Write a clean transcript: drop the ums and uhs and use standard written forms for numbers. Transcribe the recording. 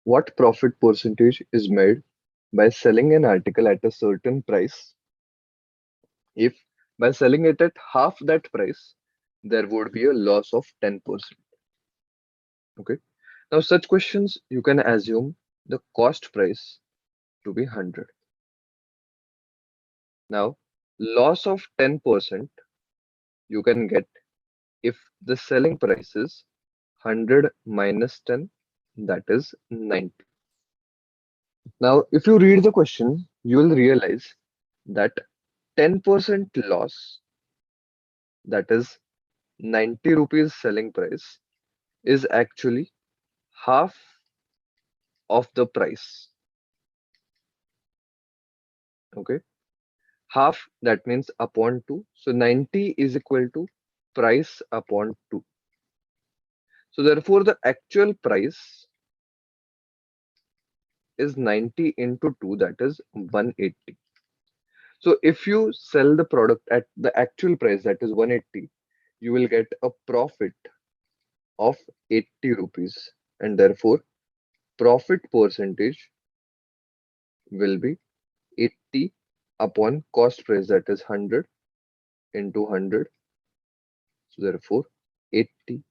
what profit percentage is made by selling an article at a certain price if by selling it at half that price, there would be a loss of 10%. Okay. Now, such questions you can assume the cost price to be 100. Now, loss of 10% you can get if the selling price is 100 minus 10, that is 90. Now, if you read the question, you will realize that 10% loss, that is 90 rupees selling price, is actually half of the price. Okay, half, that means upon 2. So 90 is equal to price upon 2. So therefore the actual price is 90 into 2, that is 180. So if you sell the product at the actual price, that is 180, you will get a profit of 80 rupees, and therefore profit percentage will be 80 upon cost price, that is 100 into 100. So therefore 80%.